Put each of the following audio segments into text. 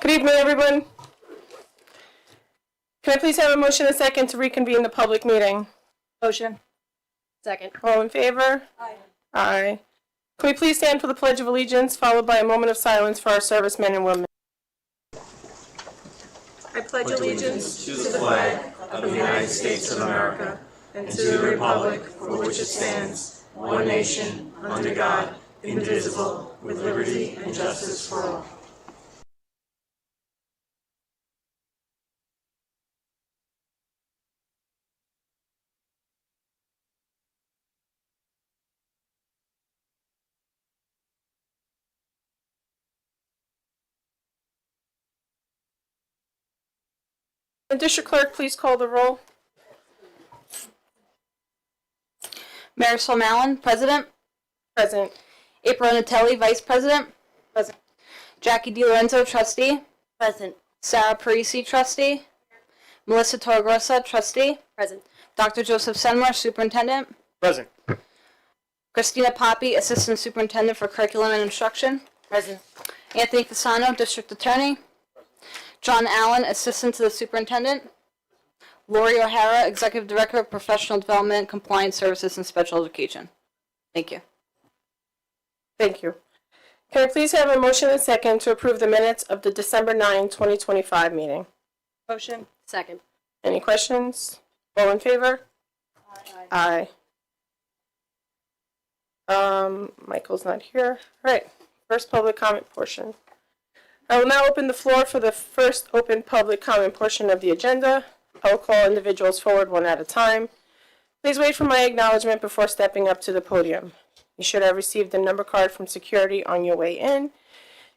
Good evening, everyone. Can I please have a motion and a second to reconvene the public meeting? Motion. Second. All in favor? Aye. Aye. Can we please stand for the Pledge of Allegiance, followed by a moment of silence for our servicemen and women? I pledge allegiance to the flag of the United States of America and to the republic for which it stands, one nation, under God, indivisible, with liberty and justice for all. The district clerk, please call the roll. Marisol Mallon, President. Present. April Natelli, Vice President. Present. Jackie DiLorenzo, Trustee. Present. Sarah Parisi, Trustee. Melissa Torregrossa, Trustee. Present. Dr. Joseph Senmore, Superintendent. Present. Christina Poppy, Assistant Superintendent for Curriculum and Instruction. Present. Anthony Fasano, District Attorney. John Allen, Assistant to the Superintendent. Lori O'Hara, Executive Director of Professional Development, Compliance Services, and Special Education. Thank you. Thank you. Can I please have a motion and a second to approve the minutes of the December 9, 2025 meeting? Motion. Second. Any questions? All in favor? Aye. Michael's not here. All right, first public comment portion. I will now open the floor for the first open public comment portion of the agenda. I will call individuals forward one at a time. Please wait for my acknowledgement before stepping up to the podium. You should have received a number card from security on your way in.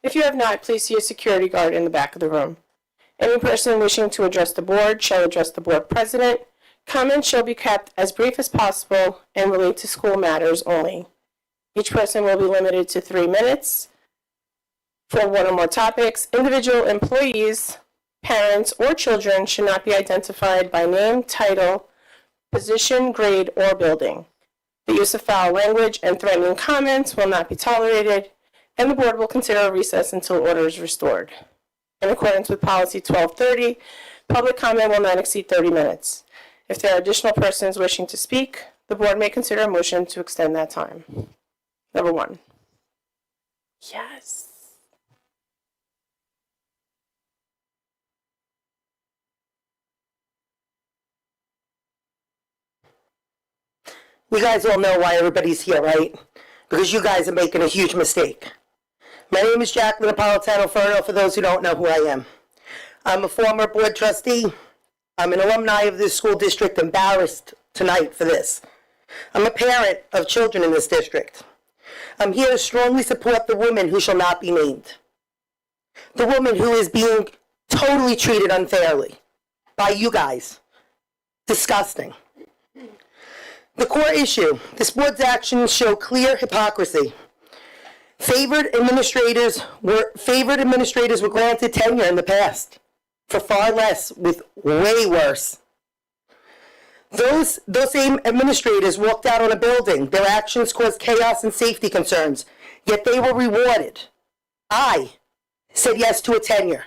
If you have not, please see a security guard in the back of the room. Any person wishing to address the board shall address the board president. Comments shall be kept as brief as possible and relate to school matters only. Each person will be limited to 3 minutes for one or more topics. Individual employees, parents, or children should not be identified by name, title, position, grade, or building. The use of foul language and threatening comments will not be tolerated, and the board will consider a recess until order is restored. In accordance with Policy 1230, public comment will not exceed 30 minutes. If there are additional persons wishing to speak, the board may consider a motion to extend that time. Number 1. Yes. You guys all know why everybody's here, right? Because you guys are making a huge mistake. My name is Jacqueline Napolitano-Ferno, for those who don't know who I am. I'm a former board trustee. I'm an alumni of this school district, embarrassed tonight for this. I'm a parent of children in this district. I'm here to strongly support the woman who shall not be named. The woman who is being totally treated unfairly by you guys. Disgusting. The core issue, this board's actions show clear hypocrisy. Favored administrators were granted tenure in the past for far less, with way worse. Those same administrators walked out on a building. Their actions caused chaos and safety concerns, yet they were rewarded. I said yes to a tenure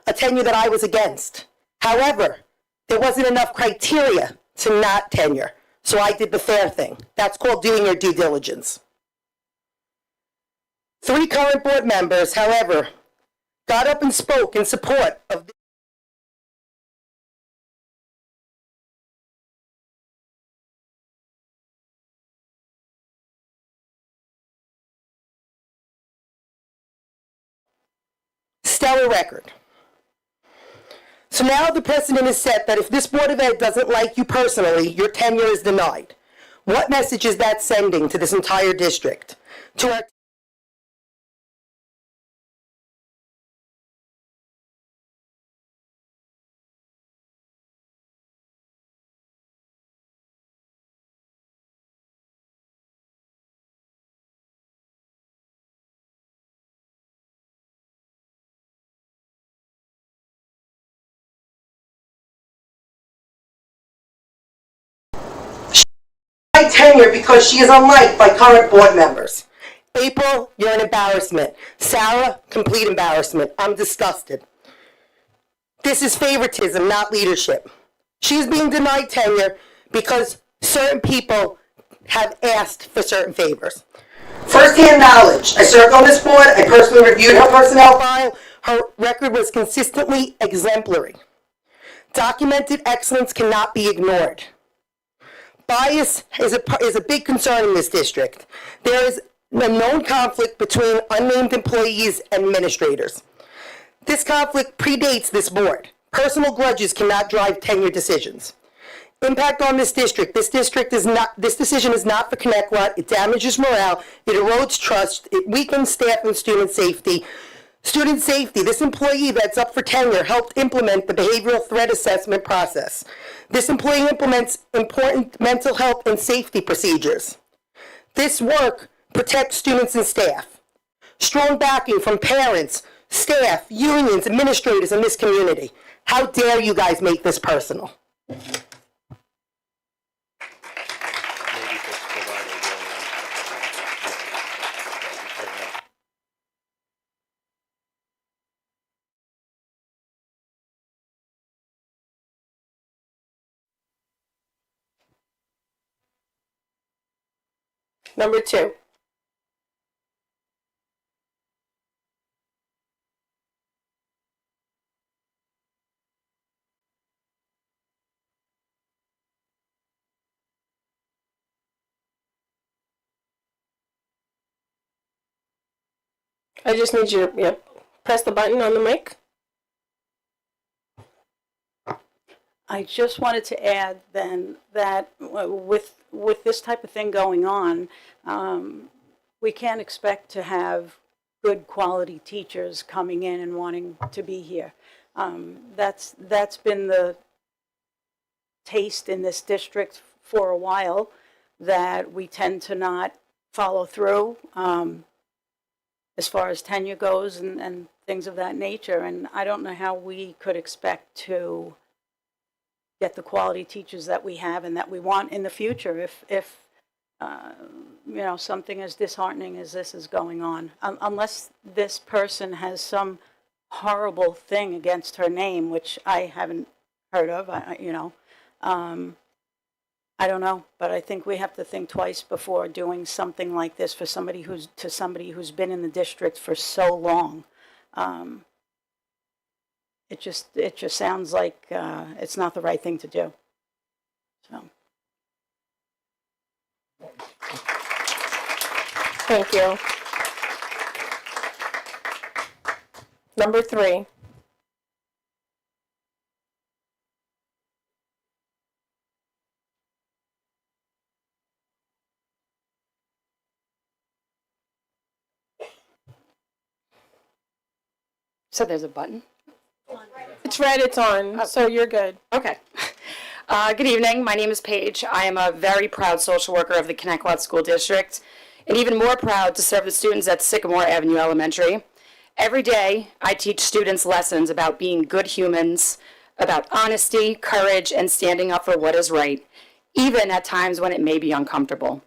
that I was against. However, there wasn't enough criteria to not tenure. So I did the fair thing. That's called doing your due diligence. 3 current board members, however, got up and spoke in support of the stellar record. So now the precedent is set that if this Board of Ed doesn't like you personally, your tenure is denied. What message is that sending to this entire district? To our tenure because she is unliked by current board members. April, you're an embarrassment. Sarah, complete embarrassment. I'm disgusted. This is favoritism, not leadership. She is being denied tenure because certain people have asked for certain favors. First-hand knowledge. I served on this board. I personally reviewed her personnel file. Her record was consistently exemplary. Documented excellence cannot be ignored. Bias is a big concern in this district. There is a known conflict between unnamed employees and administrators. This conflict predates this board. Personal grudges cannot drive tenure decisions. Impact on this district. This decision is not for Connecticut. It damages morale. It erodes trust. It weakens staff and student safety. Student safety. This employee that's up for tenure helped implement the behavioral threat assessment process. This employee implements important mental health and safety procedures. This work protects students and staff. Strong backing from parents, staff, unions, administrators in this community. How dare you guys make this personal? Number 2. I just need you to press the button on the mic. I just wanted to add then that with this type of thing going on, we can't expect to have good quality teachers coming in and wanting to be here. That's been the taste in this district for a while, that we tend to not follow through as far as tenure goes and things of that nature. And I don't know how we could expect to get the quality teachers that we have and that we want in the future if something as disheartening as this is going on. Unless this person has some horrible thing against her name, which I haven't heard of, I don't know, but I think we have to think twice before doing something like this for somebody who's been in the district for so long. It just sounds like it's not the right thing to do. So. Thank you. Number 3. So there's a button? It's red, it's on, so you're good. Okay. Good evening. My name is Paige. I am a very proud social worker of the Connecticut School District, and even more proud to serve the students at Sycamore Avenue Elementary. Every day, I teach students lessons about being good humans, about honesty, courage, and standing up for what is right, even at times when it may be uncomfortable.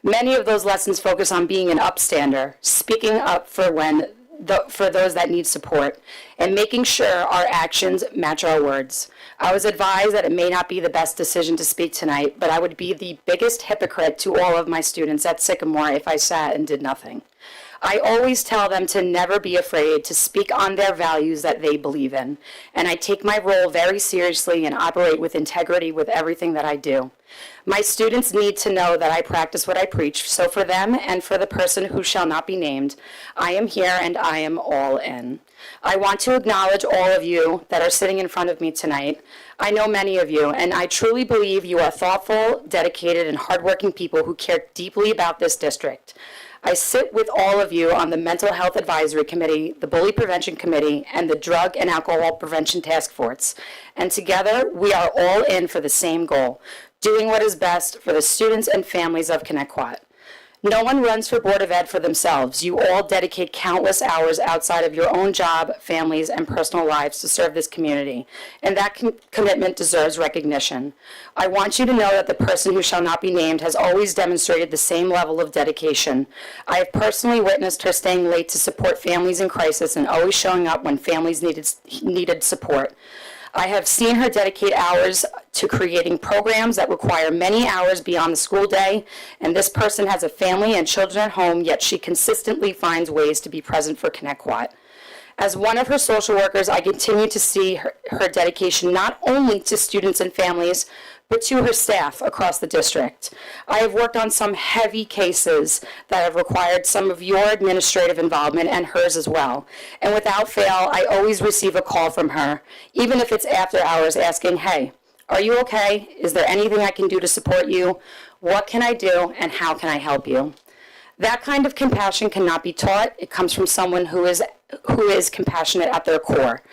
Many of those lessons focus on being an upstander, speaking up for those that need support, and making sure our actions match our words. I was advised that it may not be the best decision to speak tonight, but I would be the biggest hypocrite to all of my students at Sycamore if I sat and did nothing. I always tell them to never be afraid to speak on their values that they believe in, and I take my role very seriously and operate with integrity with everything that I do. My students need to know that I practice what I preach, so for them and for the person who shall not be named, I am here and I am all in. I want to acknowledge all of you that are sitting in front of me tonight. I know many of you, and I truly believe you are thoughtful, dedicated, and hardworking people who care deeply about this district. I sit with all of you on the Mental Health Advisory Committee, the Bully Prevention Committee, and the Drug and Alcohol Prevention Task Force. And together, we are all in for the same goal, doing what is best for the students and families of Connecticut. No one runs for Board of Ed for themselves. You all dedicate countless hours outside of your own job, families, and personal lives to serve this community, and that commitment deserves recognition. I want you to know that the person who shall not be named has always demonstrated the same level of dedication. I have personally witnessed her staying late to support families in crisis and always showing up when families needed support. I have seen her dedicate hours to creating programs that require many hours beyond the school day, and this person has a family and children at home, yet she consistently finds ways to be present for Connecticut. As one of her social workers, I continue to see her dedication not only to students and families, but to her staff across the district. I have worked on some heavy cases that have required some of your administrative involvement and hers as well. And without fail, I always receive a call from her, even if it's after hours, asking, hey, are you okay? Is there anything I can do to support you? What can I do, and how can I help you? That kind of compassion cannot be taught. It comes from someone who is compassionate at their core.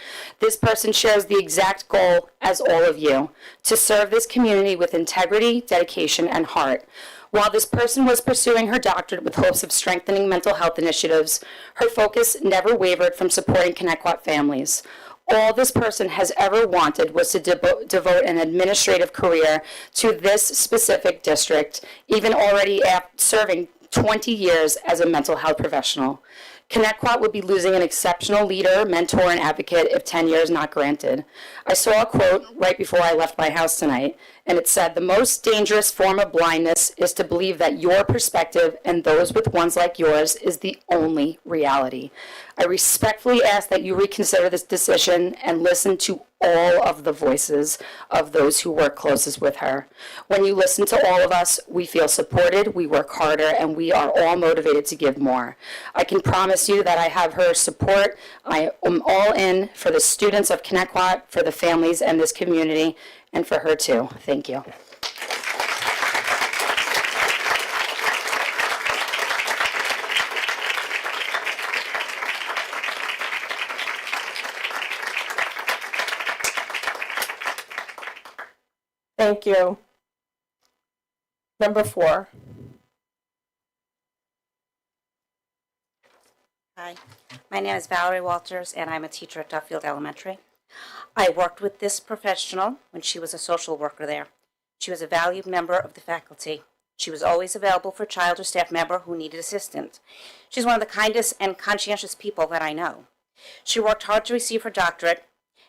This person shares the exact goal as all of you, to serve this community with integrity, dedication, and heart. While this person was pursuing her doctorate with hopes of strengthening mental health initiatives, her focus never wavered from supporting Connecticut families. All this person has ever wanted was to devote an administrative career to this specific district, even already serving 20 years as a mental health professional. Connecticut would be losing an exceptional leader, mentor, and advocate if tenure is not granted. I saw a quote right before I left my house tonight, and it said, "The most dangerous form of blindness is to believe that your perspective and those with ones like yours is the only reality." I respectfully ask that you reconsider this decision and listen to all of the voices of those who work closest with her. When you listen to all of us, we feel supported, we work harder, and we are all motivated to give more. I can promise you that I have her support. I am all in for the students of Connecticut, for the families and this community, and for her too. Thank you. Thank you. Number 4. Hi, my name is Valerie Walters, and I'm a teacher at Duffield Elementary. I worked with this professional when she was a social worker there. She was a valued member of the faculty. She was always available for a child or staff member who needed assistance. She's one of the kindest and conscientious people that I know. She worked hard to receive her doctorate,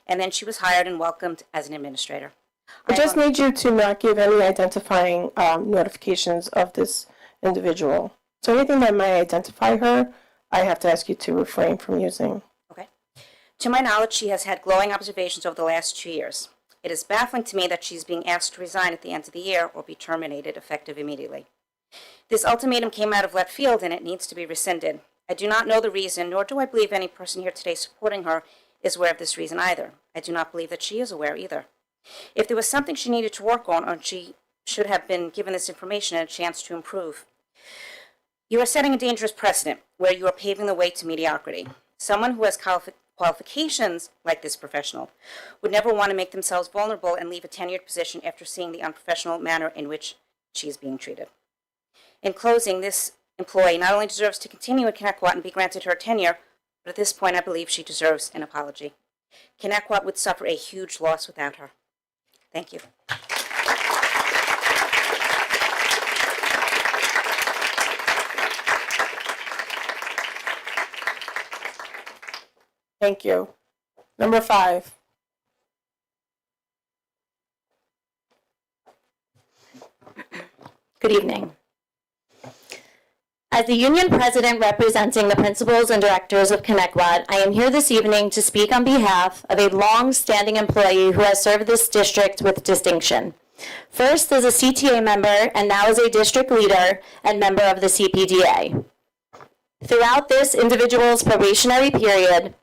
and then she was hired and welcomed as an administrator. I just need you to not give any identifying notifications of this individual. So anything that might identify her, I have to ask you to refrain from using. Okay. To my knowledge, she has had glowing observations over the last 2 years. It is baffling to me that she's being asked to resign at the end of the year or be terminated effective immediately. This ultimatum came out of left field and it needs to be rescinded. I do not know the reason, nor do I believe any person here today supporting her is aware of this reason either. I do not believe that she is aware either. If there was something she needed to work on, or she should have been given this information and a chance to improve. You are setting a dangerous precedent where you are paving the way to mediocrity. Someone who has qualifications like this professional would never want to make themselves vulnerable and leave a tenured position after seeing the unprofessional manner in which she is being treated. In closing, this employee not only deserves to continue at Connecticut and be granted her tenure, but at this point I believe she deserves an apology. Connecticut would suffer a huge loss without her. Thank you. Thank you. Number 5. Good evening. As the union president representing the principals and directors of Connecticut, I am here this evening to speak on behalf of a long-standing employee who has served this district with distinction. First as a CTA member and now as a district leader and member of the CPDA. Throughout this individual's probationary period,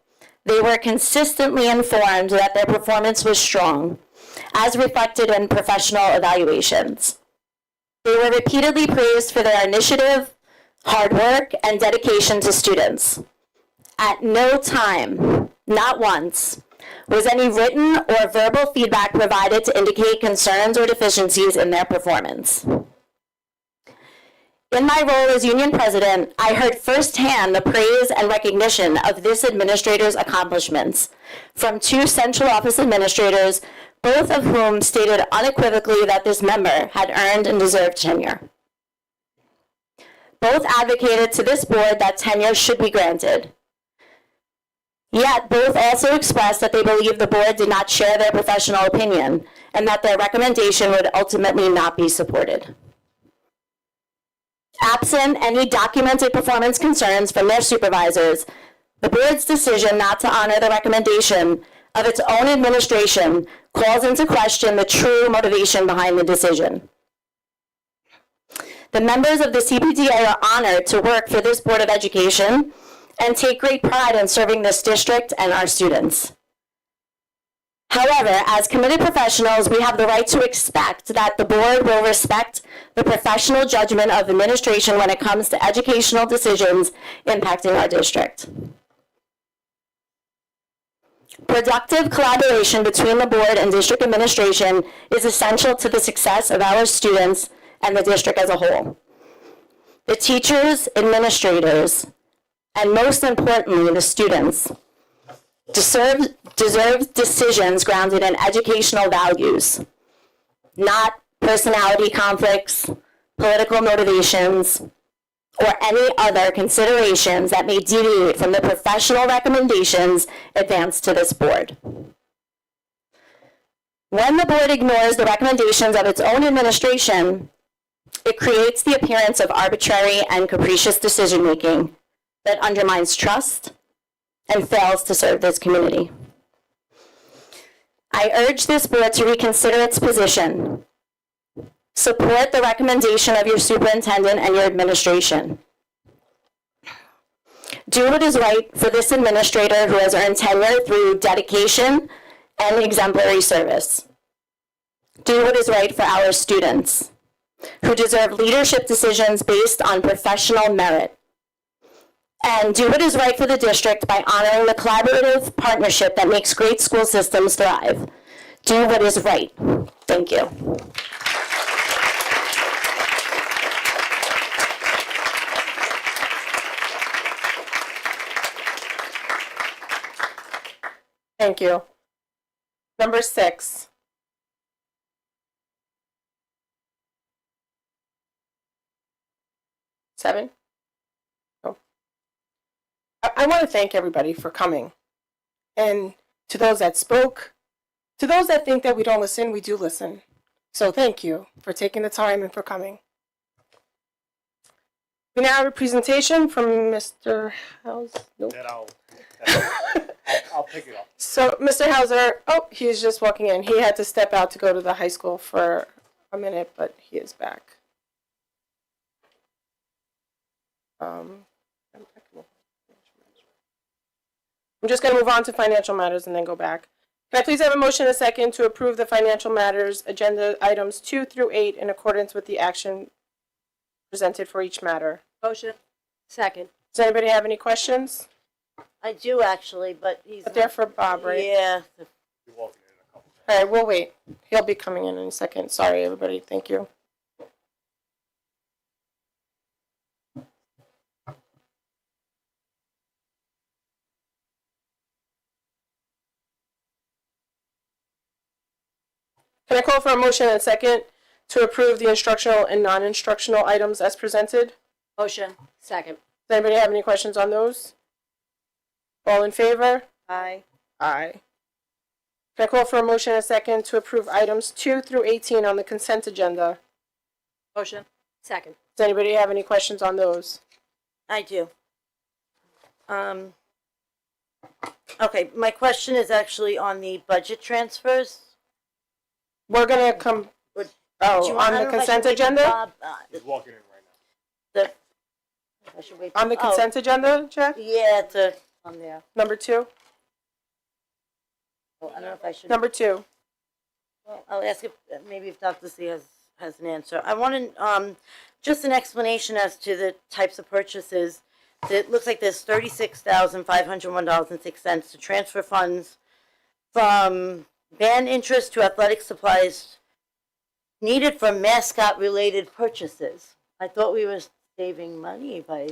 they were consistently informed that their performance was strong, as reflected in professional evaluations. They were repeatedly praised for their initiative, hard work, and dedication to students. At no time, not once, was any written or verbal feedback provided to indicate concerns or deficiencies in their performance. In my role as union president, I heard firsthand the praise and recognition of this administrator's accomplishments from two central office administrators, both of whom stated unequivocally that this member had earned and deserved tenure. Both advocated to this board that tenure should be granted. Yet both also expressed that they believed the board did not share their professional opinion and that their recommendation would ultimately not be supported. Absent any documented performance concerns from their supervisors, the board's decision not to honor the recommendation of its own administration calls into question the true motivation behind the decision. The members of the CPDA are honored to work for this Board of Education and take great pride in serving this district and our students. However, as committed professionals, we have the right to expect that the board will respect the professional judgment of administration when it comes to educational decisions impacting our district. Productive collaboration between the board and district administration is essential to the success of our students and the district as a whole. The teachers, administrators, and most importantly, the students deserve decisions grounded in educational values, not personality conflicts, political motivations, or any other considerations that may deviate from the professional recommendations advanced to this board. When the board ignores the recommendations of its own administration, it creates the appearance of arbitrary and capricious decision-making that undermines trust and fails to serve this community. I urge this board to reconsider its position. Support the recommendation of your superintendent and your administration. Do what is right for this administrator who has earned tenure through dedication and exemplary service. Do what is right for our students, who deserve leadership decisions based on professional merit. And do what is right for the district by honoring the collaborative partnership that makes great school systems thrive. Do what is right. Thank you. Thank you. Number 6. Seven? Oh. I want to thank everybody for coming. And to those that spoke, to those that think that we don't listen, we do listen. So thank you for taking the time and for coming. We now have a presentation from Mr. House. Nope. I'll pick it up. So, Mr. Hauser, he's just walking in. He had to step out to go to the high school for a minute, but he is back. I'm just going to move on to financial matters and then go back. Can I please have a motion and a second to approve the financial matters agenda items 2 through 8 in accordance with the action presented for each matter? Motion. Second. Does anybody have any questions? I do actually, but he's. But they're for Bob, right? Yeah. All right, we'll wait. He'll be coming in a second. Sorry, everybody. Thank you. Can I call for a motion and a second to approve the instructional and non-instructional items as presented? Motion. Second. Does anybody have any questions on those? All in favor? Aye. Aye. Can I call for a motion and a second to approve items 2 through 18 on the consent agenda? Motion. Second. Does anybody have any questions on those? I do. Okay, my question is actually on the budget transfers. We're gonna come, Do you on want- I the don't know if I consent should wait for agenda? Bob, He's walking in right now. I should wait. On the oh, consent agenda, Jack? Yeah, it's on there. Number 2? Oh, I don't know if I should. Number 2. Well, I'll ask if maybe if Dr. C has an answer. I want just an explanation as to the types of purchases. It looks like there's $36,501.06 to transfer funds from band interest to athletic supplies needed for mascot related purchases. I thought we were saving money by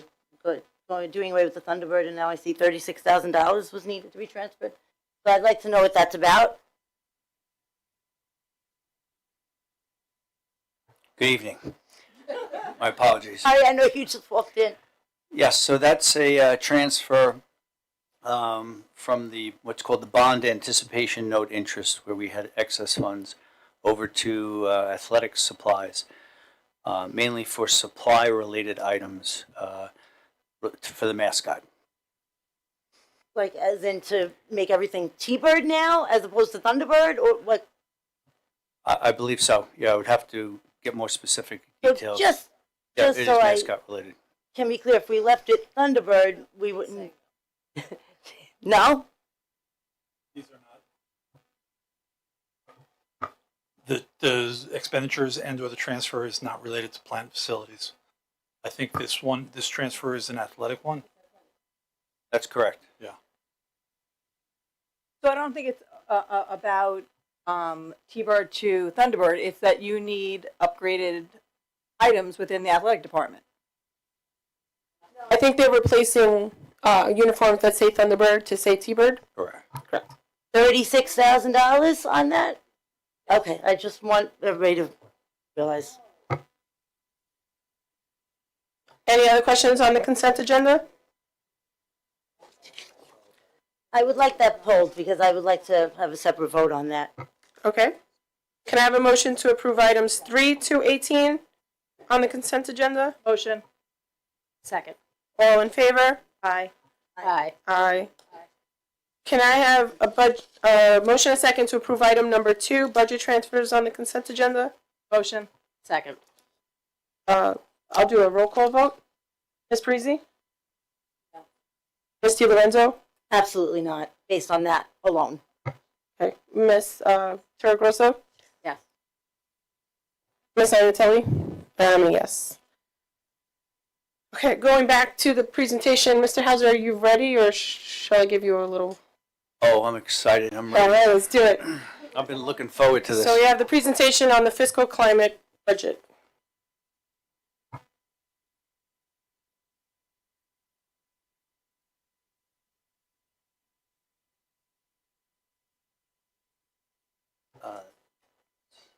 doing away with the Thunderbird, and now I see $36,000 was needed to be transferred. So I'd like to know what that's about. Good evening. My apologies. I know you just walked in. Yes, so that's a transfer from the what's called the bond anticipation note interest, where we had excess funds, over to athletic supplies, mainly for supply-related items for the mascot. Like, as in to make everything T-Bird now, as opposed to Thunderbird, or what? I believe so. Yeah, I would have to get more specific So details. just Yeah, just it is so I mascot related. can be clear, if we left it Thunderbird, we wouldn't. No? These are not. The expenditures and or the transfer is not related to plant facilities. I think this transfer is an athletic one. That's correct. So I don't think it's about T-Bird to Thunderbird. It's that you need upgraded items within the athletic department. I think they're replacing uniforms that say Thunderbird to say T-Bird. Correct. $36,000 on that? Okay, I just want everybody to realize. Any other questions on the consent agenda? I would like that pulled because I would like to have a separate vote on that. Okay. Can I have a motion to approve items 3 to 18 on the consent agenda? Motion. Second. All in favor? Aye. Aye. Aye. Can I have a motion and a second to approve item number 2, budget transfers on the consent agenda? Motion. Second. I'll do a roll call vote. Ms. Parisi? Ms. DiLorenzo? Absolutely not, based on that alone. Okay. Ms. Torregrosso? Yes. Ms. Iannatelli? Yes. Okay, going back to the presentation, Mr. Hauser, are you ready, or shall I give you a little? Oh, I'm excited. I'm All ready. right, let's do it. I've been looking forward to this. So we have the presentation on the fiscal climate budget.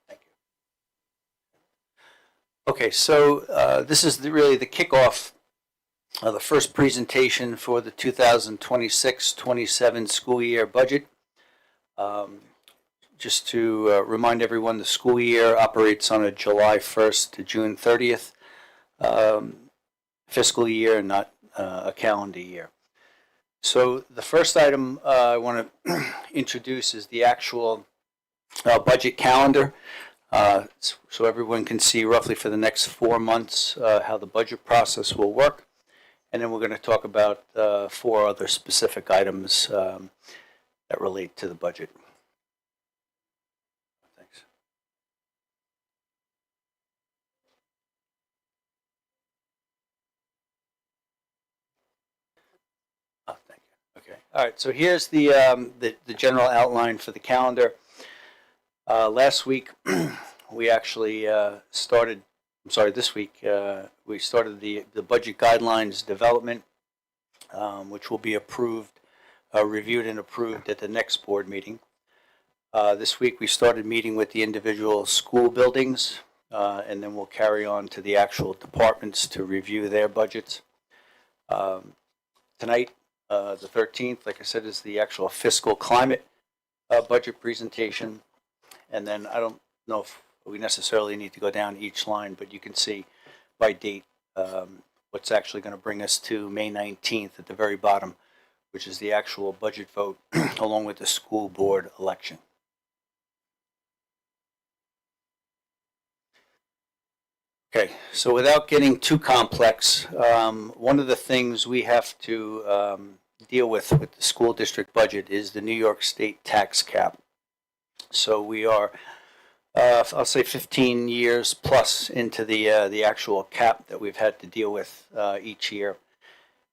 Thank you. Okay, so this is really the kickoff of the first presentation for the 2026-27 school year budget. Just to remind everyone, the school year operates on a July 1st to June 30th fiscal year, not a calendar year. So the first item I want to introduce is the actual budget calendar, so everyone can see roughly for the next 4 months how the budget process will work. And then we're going to talk about 4 other specific items that relate to the budget. Thanks. Oh, thank you. Okay. All right. So here's the general outline for the calendar. Last week, we actually started. I'm sorry. This week, we started the budget guidelines development, which will be approved, reviewed, and approved at the next board meeting. This week, we started meeting with the individual school buildings, and then we'll carry on to the actual departments to review their budgets. Tonight, the 13th, like I said, is the actual fiscal climate budget presentation. And then I don't know if we necessarily need to go down each line, but you can see by date what's actually going to bring us to May 19th at the very bottom, which is the actual budget vote along with the school board election. Okay, so without getting too complex, one of the things we have to deal with the school district budget is the New York State tax cap. So we are, I'll say 15 years plus into the actual cap that we've had to deal with each year.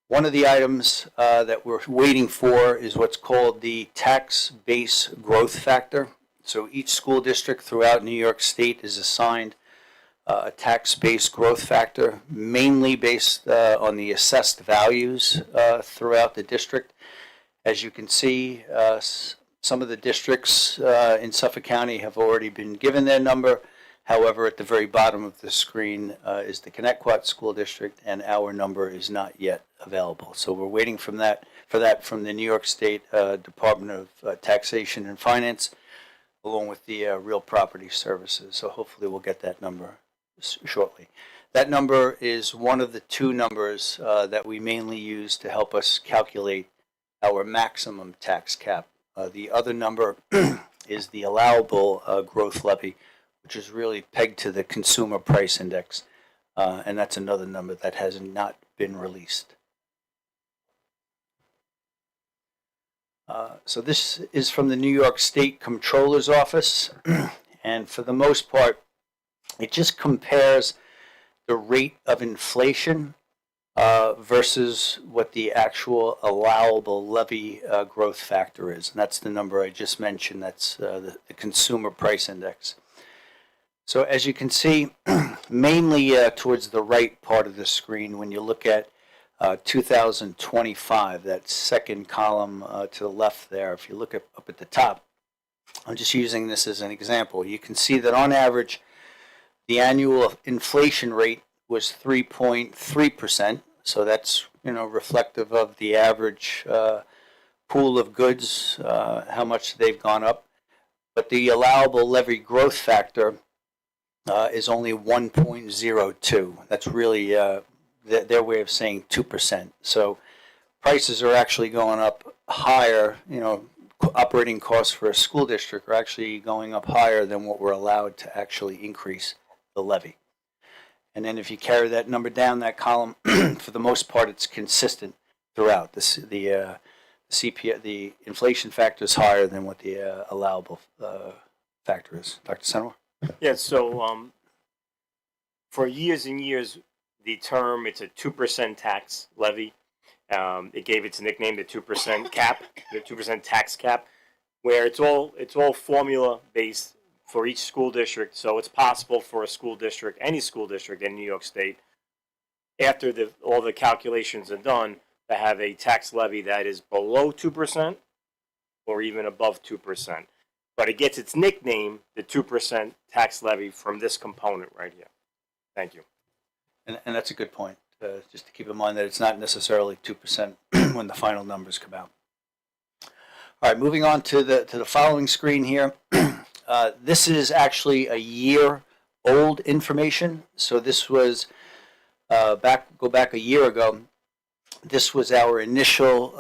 One of the items that we're waiting for is what's called the tax base growth factor. So each school district throughout New York State is assigned a tax-based growth factor, mainly based on the assessed values throughout the district. As you can see, some of the districts in Suffolk County have already been given their number. However, at the very bottom of the screen is the Connecticut School District, and our number is not yet available. So we're waiting for that from the New York State Department of Taxation and Finance, along with the Real Property Services. So hopefully we'll get that number shortly. That number is one of the two numbers that we mainly use to help us calculate our maximum tax cap. The other number is the allowable growth levy, which is really pegged to the consumer price index, and that's another number that has not been released. So this is from the New York State Comptroller's Office, and for the most part, it just compares the rate of inflation versus what the actual allowable levy growth factor is. And that's the number I just mentioned. That's the consumer price index. So as you can see, mainly towards the right part of the screen, when you look at 2025, that second column to the left there, if you look up at the top, I'm just using this as an example. You can see that on average, the annual inflation rate was 3.3%. So that's, reflective of the average pool of goods, how much they've gone up. But the allowable levy growth factor is only 1.02. That's really their way of saying 2%. So prices are actually going up higher. Operating costs for a school district are actually going up higher than what we're allowed to actually increase the levy. And then if you carry that number down that column, for the most part, it's consistent throughout. The CPI, the inflation factor is higher than what the allowable factor is. Dr. Senor? Yeah, so for years and years, the term, it's a 2% tax levy. It gave its nickname, the 2% cap, the 2% tax cap, where it's all formula based for each school district. So it's possible for a school district, any school district in New York State, after all the calculations are done, to have a tax levy that is below 2% or even above 2%. But it gets its nickname, the 2% tax levy, from this component right here. Thank you. And that's a good point. Just to keep in mind that it's not necessarily 2% when the final numbers come out. All right, moving on to the following screen here. This is actually a year-old information. So this was go back a year ago. This was our initial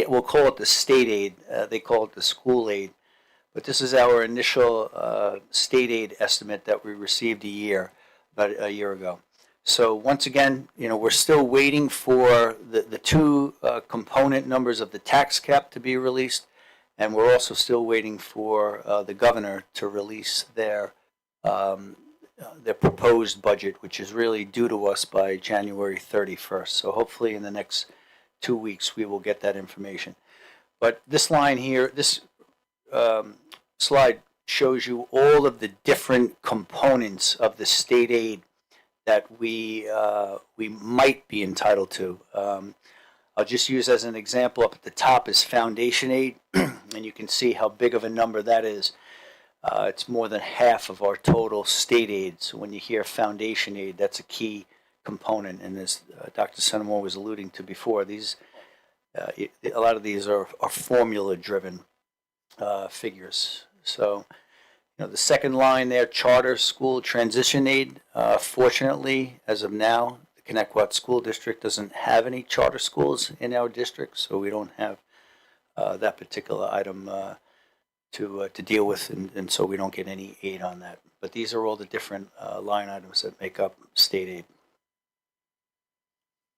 we'll call it the state aid. They call it the school aid. But this is our initial state aid estimate that we received about a year ago. So once again, we're still waiting for the two component numbers of the tax cap to be released, and we're also still waiting for the governor to release their proposed budget, which is really due to us by January 31st. So hopefully in the next 2 weeks we will get that information. But this line here, this slide shows you all of the different components of the state aid that we might be entitled to. I'll just use as an example, up at the top is foundation aid, and you can see how big of a number that is. It's more than half of our total state aid. So when you hear foundation aid, that's a key component. And as Dr. Senimore was alluding to before, a lot of these are formula-driven figures. So, the second line there, charter school transition aid. Fortunately, as of now, the Connecticut School District doesn't have any charter schools in our district, so we don't have that particular item to deal with, and so we don't get any aid on that. But these are all the different line items that make up state aid.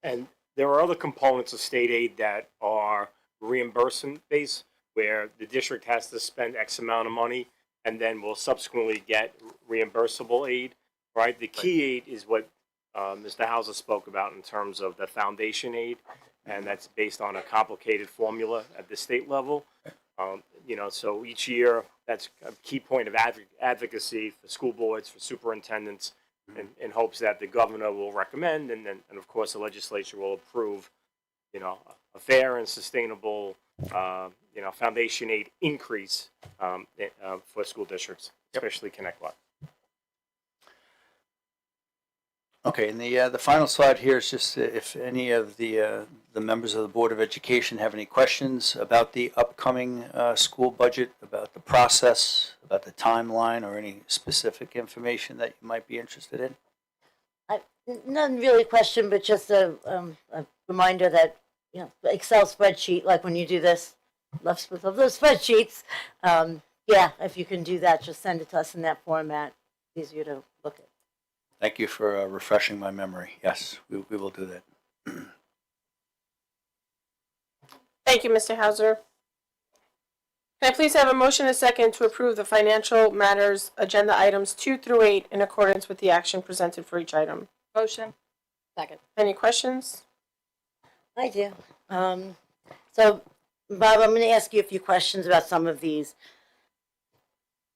And there are other components of state aid that are reimbursement based, where the district has to spend X amount of money and then will subsequently get reimbursable aid, right? The key aid is what Mr. Hauser spoke about in terms of the foundation aid, and that's based on a complicated formula at the state level. So each year, that's a key point of advocacy for school boards, for superintendents, in hopes that the governor will recommend and of course the legislature will approve, a fair and sustainable, foundation aid increase for school districts, especially Connecticut. Okay, and the final slide here is just if any of the members of the Board of Education have any questions about the upcoming school budget, about the process, about the timeline, or any specific information that you might be interested in. Not really a question, but just a reminder that, Excel spreadsheet, like when you do this, love those spreadsheets. Yeah, if you can do that, just send it to us in that format. It's easier to look at. Thank you for refreshing my memory. Yes, we will do that. Thank you, Mr. Hauser. Can I please have a motion and a second to approve the financial matters agenda items 2 through 8 in accordance with the action presented for each item? Motion. Second. Any questions? I do. So, Bob, I'm going to ask you a few questions about some of these.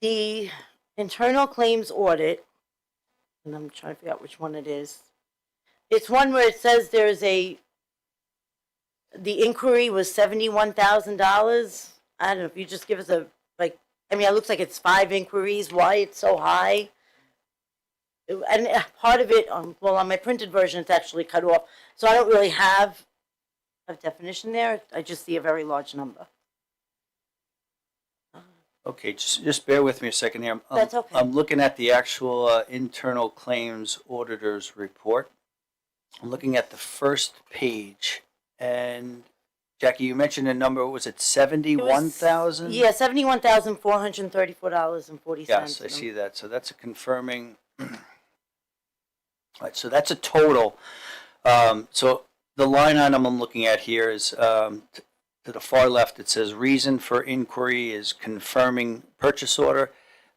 The internal claims audit, and I'm trying to figure out which one it is. It's one where it says the inquiry was $71,000. I don't know if you just give us it looks like it's 5 inquiries. Why it's so high? And part of it, on my printed version, it's actually cut off. So I don't really have a definition there. I just see a very large number. Okay, just bear with me a second here. That's okay. I'm looking at the actual internal claims auditor's report. I'm looking at the first page, and Jackie, you mentioned a number. Was it 71,000? Yeah, $71,434.40. Yes, I see that. So that's a confirming. All right, so that's a total. So the line item I'm looking at here is to the far left. It says reason for inquiry is confirming purchase order,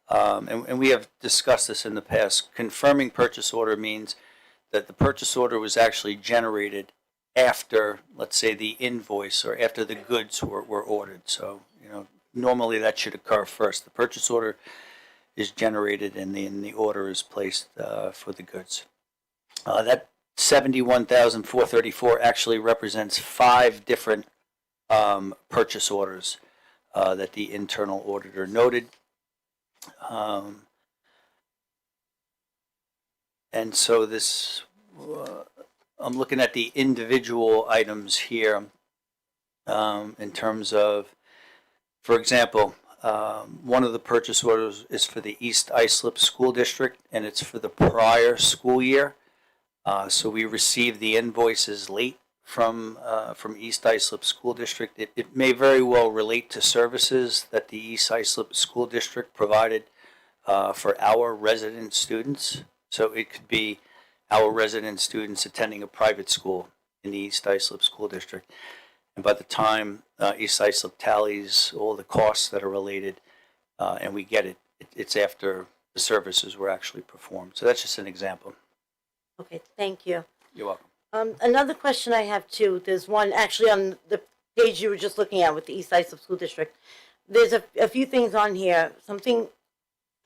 and we have discussed this in the past. Confirming purchase order means that the purchase order was actually generated after, let's say, the invoice or after the goods were ordered. So, normally that should occur first. The purchase order is generated and the order is placed for the goods. That $71,434 actually represents 5 different purchase orders that the internal auditor noted. And so this, I'm looking at the individual items here in terms of, for example, one of the purchase orders is for the East Islip School District, and it's for the prior school year. So we received the invoices late from East Islip School District. It may very well relate to services that the East Islip School District provided for our resident students. So it could be our resident students attending a private school in the East Islip School District. And by the time East Islip tallies all the costs that are related and we get it, it's after the services were actually performed. So that's just an example. Okay, thank you. You're welcome. Another question I have too, there's one actually on the page you were just looking at with the East Islip School District. There's a few things on here, something,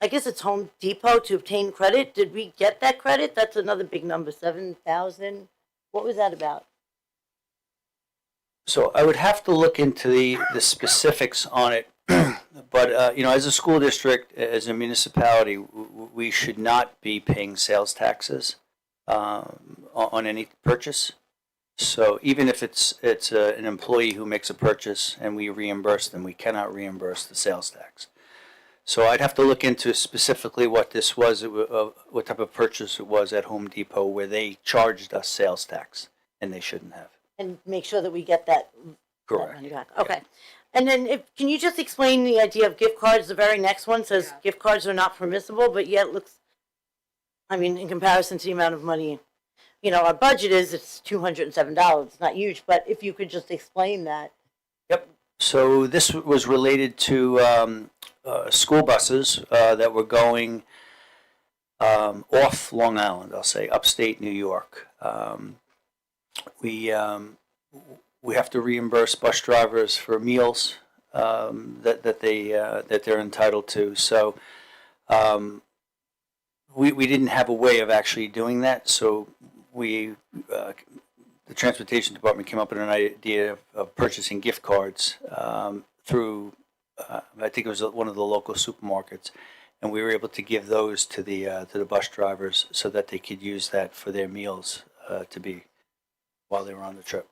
I guess it's Home Depot to obtain credit. Did we get that credit? That's another big number, 7,000. What was that about? So I would have to look into the specifics on it. But, as a school district, as a municipality, we should not be paying sales taxes on any purchase. So even if it's an employee who makes a purchase and we reimburse them, we cannot reimburse the sales tax. So I'd have to look into specifically what this was, what type of purchase it was at Home Depot where they charged us sales tax, and they shouldn't have. And make sure that we get that. Correct. That money back. Okay. And then can you just explain the idea of gift cards? The very next one says gift cards are not permissible, but yet it looks, in comparison to the amount of money, our budget it's $207. It's not huge, but if you could just explain that. Yep. So this was related to school buses that were going off Long Island, I'll say, upstate New York. We have to reimburse bus drivers for meals that they're entitled to. So we didn't have a way of actually doing that, so the transportation department came up with an idea of purchasing gift cards through, I think it was one of the local supermarkets, and we were able to give those to the bus drivers so that they could use that for their meals to be while they were on the trip.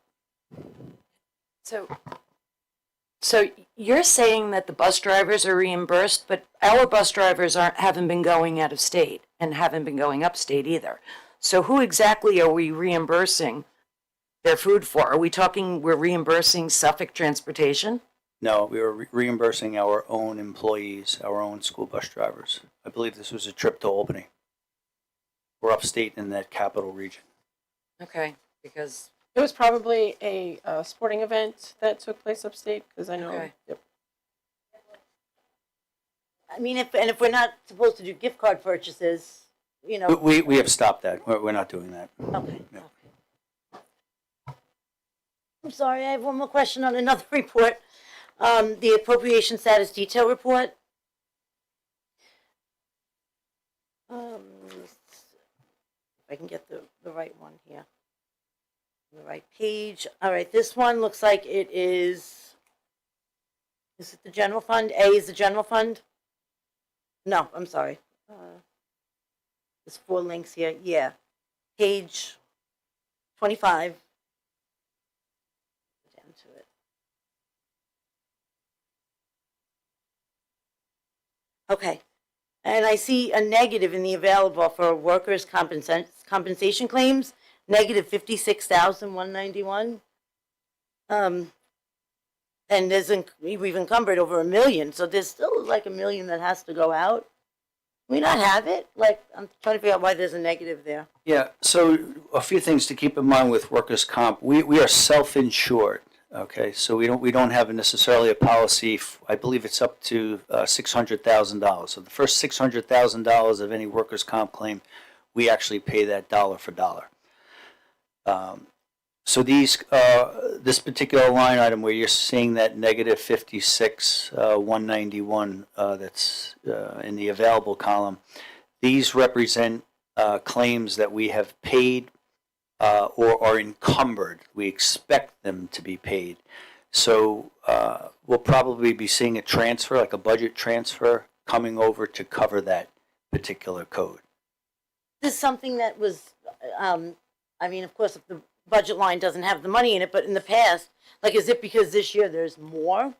So you're saying that the bus drivers are reimbursed, but our bus drivers haven't been going out of state and haven't been going upstate either. So who exactly are we reimbursing their food for? Are we talking we're reimbursing Suffolk Transportation? No, we were reimbursing our own employees, our own school bus drivers. I believe this was a trip to Albany. We're upstate in that capital region. Okay, because It was probably a sporting event that took place upstate, because I know. Okay. Yep. I mean, if we're not supposed to do gift card purchases, you know. We have stopped that. We're not doing that. Okay. Yeah. I'm sorry, I have one more question on another report. The appropriation status detail report. If I can get the right one here. The right page. All right, this one looks like it is it the general fund? A is the general fund? No, I'm sorry. There's 4 links here. Yeah. Page 25. Down to it. Okay. And I see a negative in the available for workers' compensation claims, negative 56,191. And we've encumbered over $1 million, so there's still like $1 million that has to go out. We not have it? Like, I'm trying to figure out why there's a negative there. Yeah, so a few things to keep in mind with workers' comp. We are self-insured, okay? So we don't have necessarily a policy. I believe it's up to $600,000. So the first $600,000 of any workers' comp claim, we actually pay that dollar for dollar. So this particular line item where you're seeing that negative 56,191 that's in the available column, these represent claims that we have paid or are encumbered. We expect them to be paid. So we'll probably be seeing a transfer, like a budget transfer, coming over to cover that particular code. This is something that was, I mean, of course, if the budget line doesn't have the money in it, but in the past, like, is it because this year there's more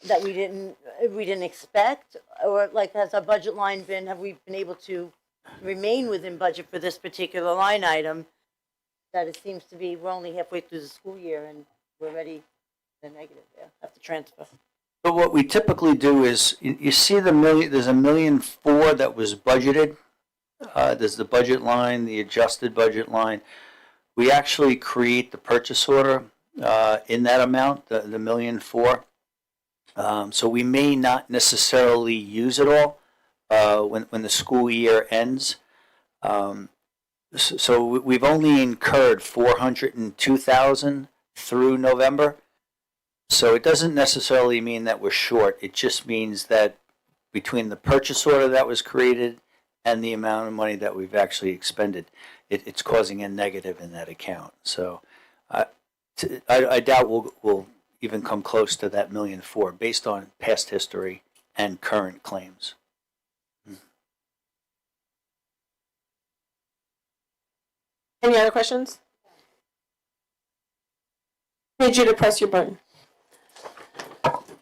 that we didn't expect? Or like, has our budget line have we been able to remain within budget for this particular line item? That it seems to be, we're only halfway through the school year and we're already the negative there, have to transfer. But what we typically do is, you see there's $1.4 million that was budgeted. There's the budget line, the adjusted budget line. We actually create the purchase order in that amount, the $1.4 million. So we may not necessarily use it all when the school year ends. So we've only incurred $402,000 through November. So it doesn't necessarily mean that we're short. It just means that between the purchase order that was created and the amount of money that we've actually expended, it's causing a negative in that account. So I doubt we'll even come close to that $1.4 million based on past history and current claims. Any other questions? Need you to press your button.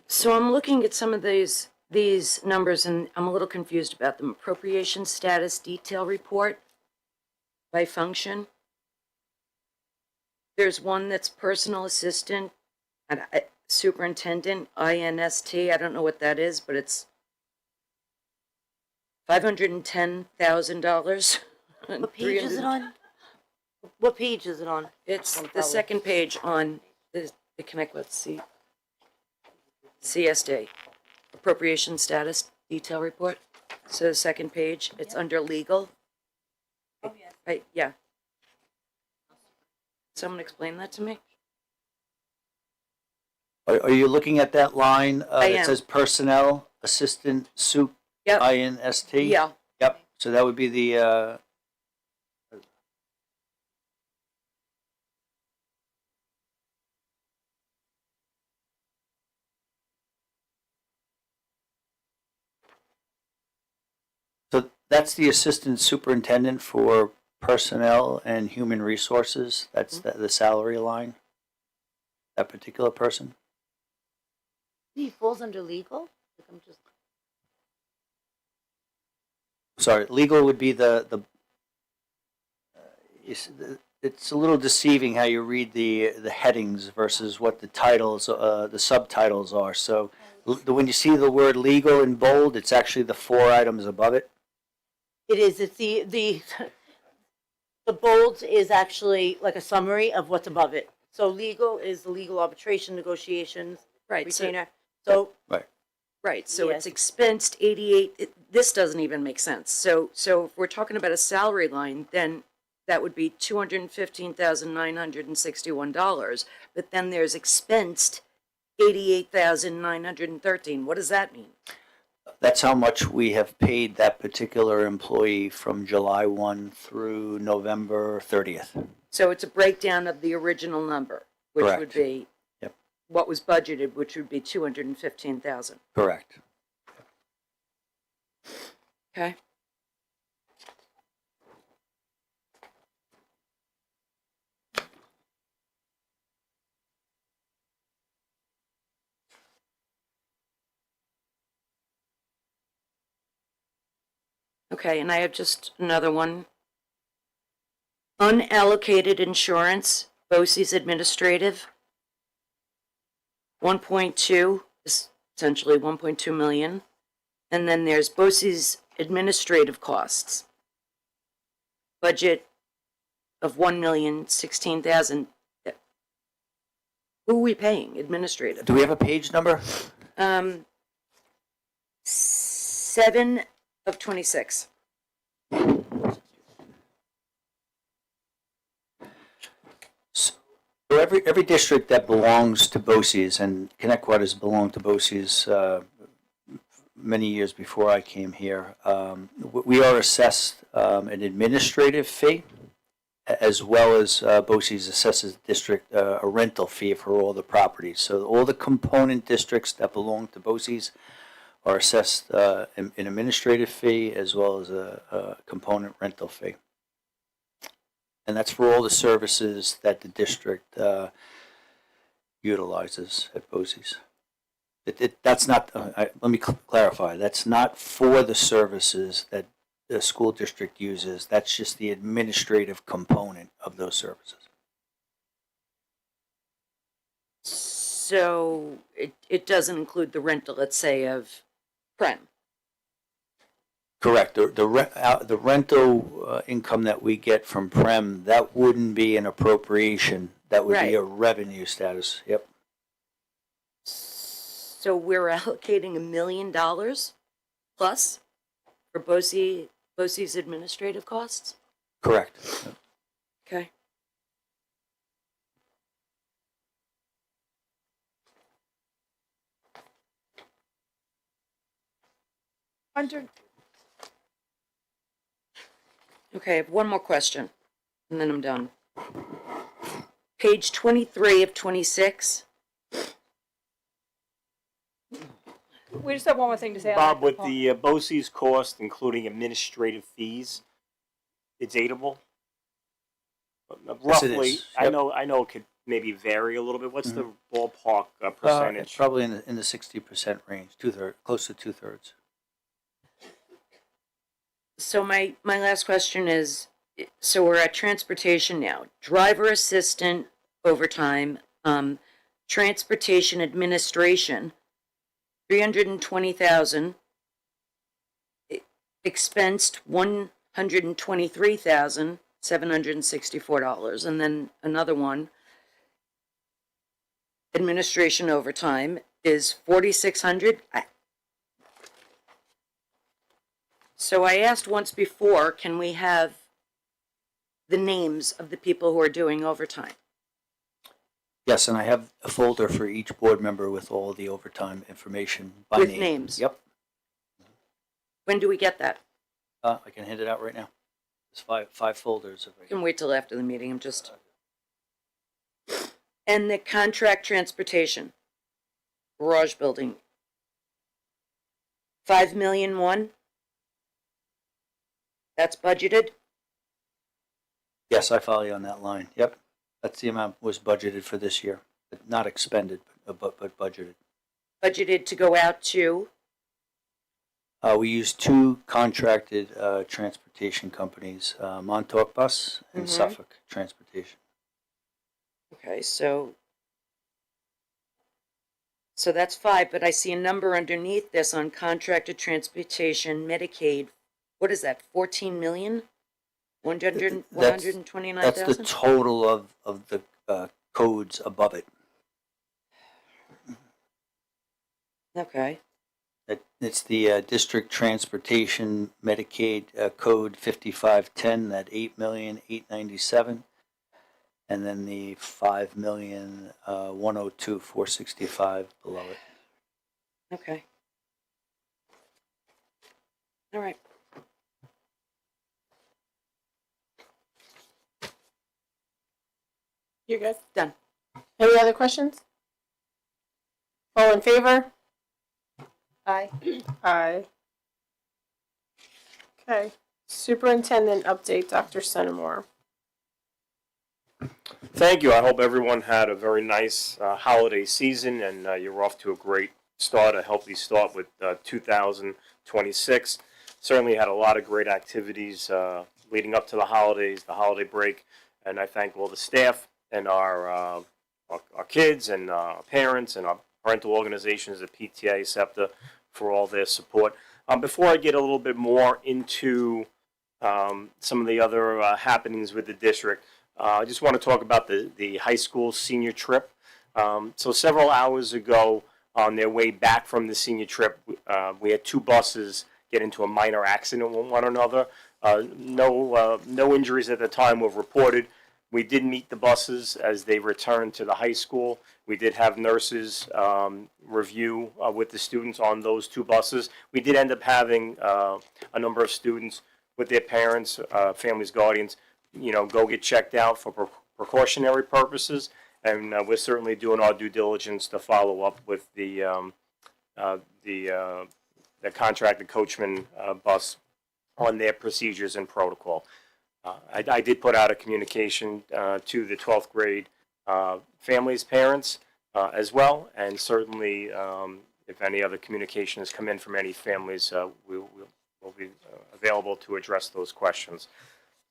So I'm looking at some of these numbers and I'm a little confused about them. Appropriation status detail report by function. There's one that's personal assistant, and superintendent, INST. I don't know what that is, but it's $510,000. What page is it on? What page is it on? It's the second page on the Connect With CSD, appropriation status detail report. So the second page, it's under legal. Oh, yes. Right, yeah. Someone explain that to me? Are you looking at that line I that am. says personnel assistant soup Yep. INST? Yeah. Yep. So that would be the, so that's the assistant superintendent for personnel and human resources. That's the salary line. That particular person. He falls under legal? Like, I'm just. Sorry, legal would be it's a little deceiving how you read the headings versus what the titles, the subtitles are. So when you see the word legal in bold, it's actually the 4 items above it. It is, it's the bold is actually like a summary of what's above it. So legal is the legal arbitration negotiations, Right, so, retainer. So, right, so it's Yes. expensed 88, this doesn't even make sense. So if we're talking about a salary line, then that would be $215,961, but then there's expensed $88,913. What does that mean? That's how much we have paid that particular employee from July 1 through November 30th. So it's a breakdown of the original number, which would Correct. be Yep. what was budgeted, which would be 215,000. Correct. Okay. Okay, and I have just another one. Unallocated insurance, BOCES administrative. 1.2 is essentially 1.2 million. And then there's BOCES administrative costs. Budget of 1,016,000. Who are we paying administrative? Do we have a page number? 7 of 26. So every district that belongs to BOCES, and Connecticut has belonged to BOCES many years before I came here, we are assessed an administrative fee, as well as BOCES assesses the district a rental fee for all the properties. So all the component districts that belong to BOCES are assessed an administrative fee as well as a component rental fee. And that's for all the services that the district utilizes at BOCES. That's not, let me clarify, that's not for the services that the school district uses. That's just the administrative component of those services. So it doesn't include the rental, let's say, of Prem. Correct. The rental income that we get from Prem, that wouldn't be an appropriation. That would be a revenue status. Yep. So we're allocating $1 million plus for BOCES administrative costs? Correct. Okay. Okay, I have one more question, and then I'm done. Page 23 of 26. We just have one more thing to say. Bob, with the BOCES cost, including administrative fees, it's aidable? Yes, it Roughly, is. I Yep. know it could maybe vary a little bit. What's the ballpark percentage? It's probably in the 60% range, close to 2/3. So my last question is, so we're at transportation now. Driver assistant overtime, transportation administration, 320,000, expensed $123,764, and then another one, administration overtime is 4,600. So I asked once before, can we have the names of the people who are doing overtime? Yes, and I have a folder for each board member with all the overtime information by With name. names? Yep. When do we get that? I can hand it out right now. There's five folders of You it. can wait till after the meeting, I'm just. And the contract transportation, garage building. 5,000,001? That's budgeted? Yes, I follow you on that line. Yep. That's the amount was budgeted for this year, but not expended, but budgeted. Budgeted to go out to? We use two contracted transportation companies, Montauk Bus and Suffolk Transportation. Okay, so that's 5, but I see a number underneath this on contracted transportation, Medicaid. What is that, 14 million? 129,000? That's the total of the codes above it. Okay, It's the district transportation Medicaid code 5510, that 8,897,000, and then the 5,102,465 below it. okay. All right. You're good? Done. Any other questions? All in favor? Aye. Aye. Okay. Superintendent update, Dr. Centimore. Thank you. I hope everyone had a very nice holiday season and you're off to a great start, a healthy start with 2026. Certainly had a lot of great activities leading up to the holidays, the holiday break, and I thank all the staff and our kids and our parents and our parental organizations, the PTA, SEPTA, for all their support. Before I get a little bit more into some of the other happenings with the district, I just want to talk about the high school senior trip. So several hours ago, on their way back from the senior trip, we had two buses get into a minor accident with one another. No injuries at the time were reported. We did meet the buses as they returned to the high school. We did have nurses review with the students on those two buses. We did end up having a number of students with their parents, families, guardians, go get checked out for precautionary purposes. And we're certainly doing our due diligence to follow up with the contracted coachman bus on their procedures and protocol. I did put out a communication to the 12th grade families, parents as well, and certainly if any other communication has come in from any families, we'll be available to address those questions.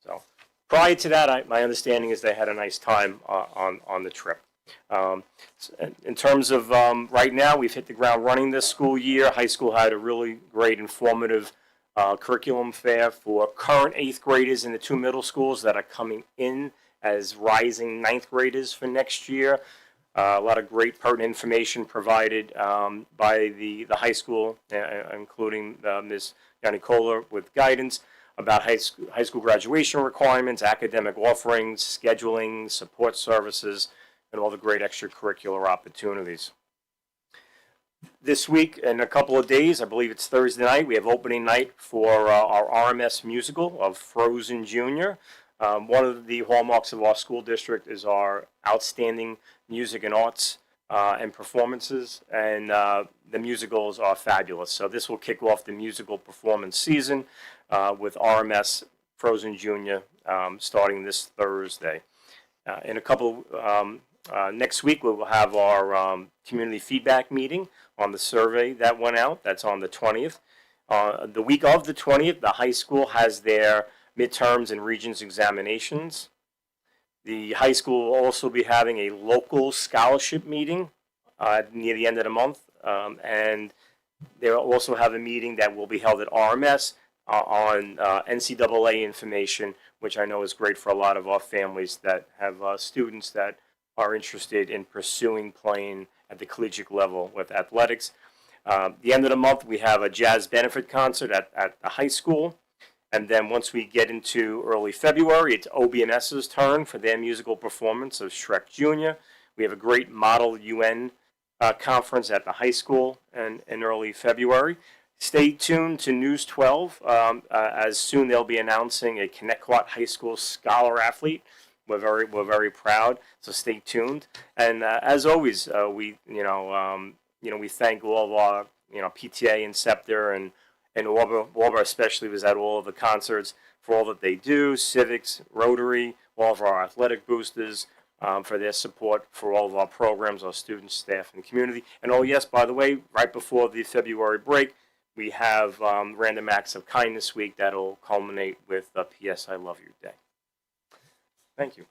So prior to that, my understanding is they had a nice time on the trip. In terms of right now, we've hit the ground running this school year. High school had a really great informative curriculum fair for current 8th graders in the two middle schools that are coming in as rising 9th graders for next year. A lot of great pertinent information provided by the high school, including Ms. Yanicola with guidance about high school graduation requirements, academic offerings, scheduling, support services, and all the great extracurricular opportunities. This week, in a couple of days, I believe it's Thursday night, we have opening night for our RMS musical of Frozen Junior. One of the hallmarks of our school district is our outstanding music and arts and performances, and the musicals are fabulous. So this will kick off the musical performance season with RMS Frozen Junior starting this Thursday. In a couple next week, we will have our community feedback meeting on the survey that went out. That's on the 20th. The week of the 20th, the high school has their midterms and regents examinations. The high school will also be having a local scholarship meeting near the end of the month. And they'll also have a meeting that will be held at RMS on NCAA information, which I know is great for a lot of our families that have students that are interested in pursuing playing at the collegiate level with athletics. The end of the month, we have a jazz benefit concert at the high school. And then once we get into early February, it's OB&S's turn for their musical performance of Shrek Jr. We have a great Model UN conference at the high school in early February. Stay tuned to News 12. As soon they'll be announcing a Connecticut High School Scholar Athlete. We're very proud. So stay tuned. And as always, we thank all of our PTA and Scepter and Walbur especially was at all of the concerts for all that they do. Civics, Rotary, all of our athletic boosters. For their support for all of our programs, our students, staff, and community. And oh yes, by the way, right before the February break, we have Random Acts of Kindness Week that'll culminate with P.S. I Love You Day. Thank you.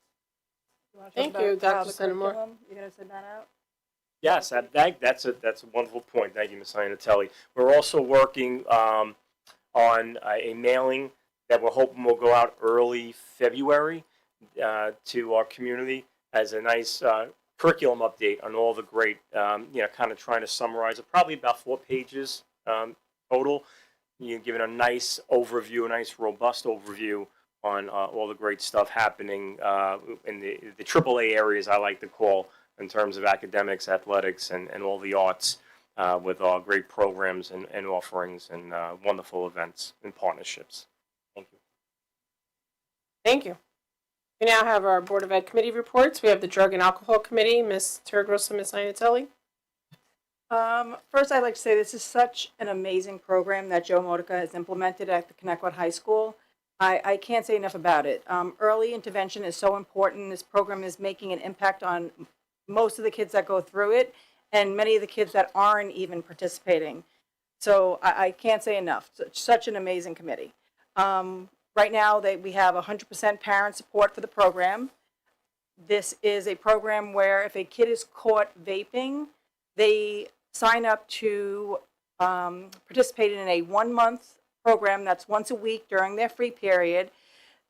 Thank you, Dr. Centimore. You gonna send that out? Yes, that's a wonderful point. Thank you, Ms. Iannatelli. We're also working on a mailing that we're hoping will go out early February to our community as a nice curriculum update on all the great, kind of trying to summarize it, probably about 4 pages total. Giving a nice overview, a nice robust overview on all the great stuff happening in the AAA areas, I like to call, in terms of academics, athletics, and all the arts, with our great programs and offerings and wonderful events and partnerships. Thank you. Thank you. We now have our Board of Ed committee reports. We have the Drug and Alcohol Committee, Ms. Tergrosa, Ms. Iannatelli. First, I'd like to say this is such an amazing program that Joe Modica has implemented at the Connecticut High School. I can't say enough about it. Early intervention is so important. This program is making an impact on most of the kids that go through it and many of the kids that aren't even participating. So I can't say enough. Such an amazing committee. Right now, we have 100% parent support for the program. This is a program where if a kid is caught vaping, they sign up to participate in a 1-month program that's once a week during their free period,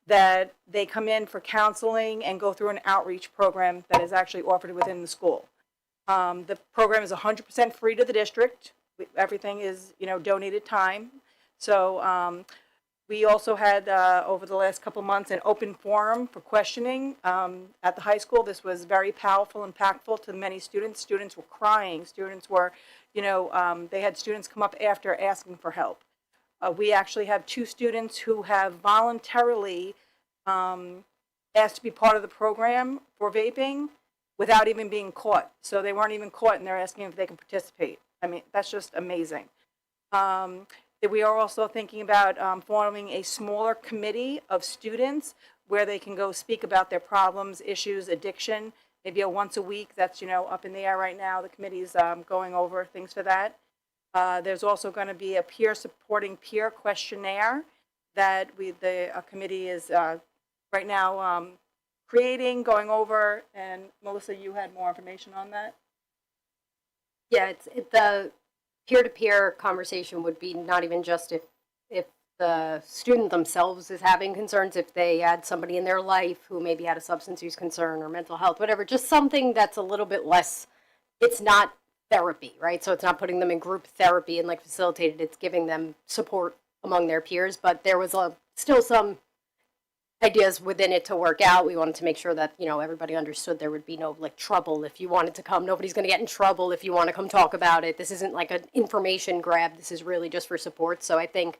that they come in for counseling and go through an outreach program that is actually offered within the school. The program is 100% free to the district. Everything is, donated time. So we also had, over the last couple months, an open forum for questioning at the high school. This was very powerful, impactful to many students. Students were crying. Students were, they had students come up after asking for help. We actually have 2 students who have voluntarily asked to be part of the program for vaping without even being caught. So they weren't even caught, and they're asking if they can participate. I mean, that's just amazing. We are also thinking about forming a smaller committee of students where they can go speak about their problems, issues, addiction, maybe a once a week. That's, up in the air right now. The committee's going over things for that. There's also going to be a supporting peer questionnaire that the committee is right now creating, going over. And Melissa, you had more information on that? Yeah, the peer-to-peer conversation would be not even just if the student themselves is having concerns, if they had somebody in their life who maybe had a substance use concern or mental health, whatever, just something that's a little bit less, it's not therapy, right? So it's not putting them in group therapy and facilitated, it's giving them support among their peers, but there was still some ideas within it to work out. We wanted to make sure that, everybody understood there would be no trouble if you wanted to come. Nobody's going to get in trouble if you want to come talk about it. This isn't like an information grab. This is really just for support. So I think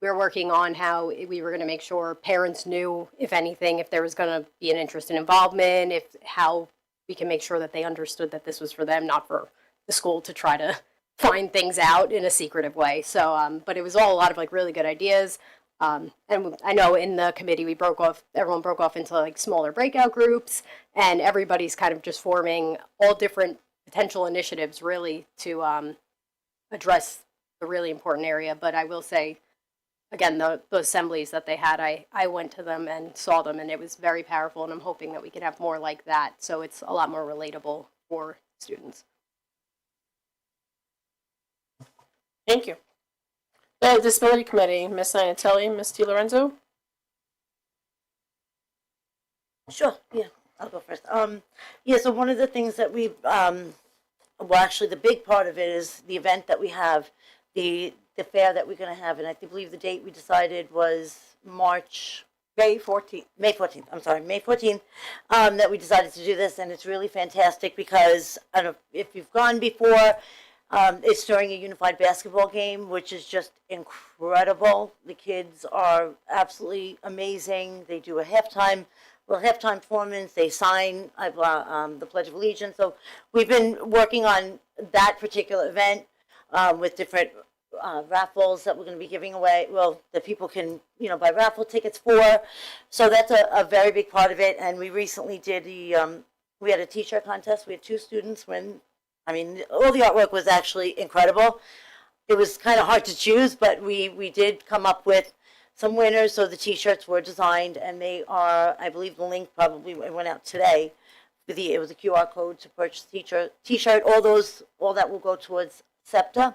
we're working on how we were going to make sure parents knew, if anything, if there was going to be an interest in involvement, how we can make sure that they understood that this was for them, not for the school to try to find things out in a secretive way. So, but it was all a lot of really good ideas. And I know in the committee everyone broke off into smaller breakout groups, and everybody's kind of just forming all different potential initiatives really to address the really important area. But I will say, again, the assemblies that they had, I went to them and saw them, and it was very powerful, and I'm hoping that we can have more like that, so it's a lot more relatable for students. Thank you. The Disability Committee, Ms. Iannatelli, Ms. DiLorenzo. Sure, yeah, I'll go first. So one of the things that we, actually the big part of it is the event that we have, the fair that we're going to have, and I believe the date we decided was May 14th. May 14th, May 14th, that we decided to do this, and it's really fantastic because, I don't know if you've gone before, It's during a unified basketball game, which is just incredible. The kids are absolutely amazing. They do a halftime performance. They sign the Pledge of Allegiance. So we've been working on that particular event with different raffles that we're going to be giving away. Well, that people can, buy raffle tickets for. So that's a very big part of it. And we recently did we had a t-shirt contest. We had 2 students win. I mean, all the artwork was actually incredible. It was kind of hard to choose, but we did come up with some winners. So the t-shirts were designed, and they are, I believe the link probably went out today. It was a QR code to purchase t-shirt. All that will go towards SEPTA.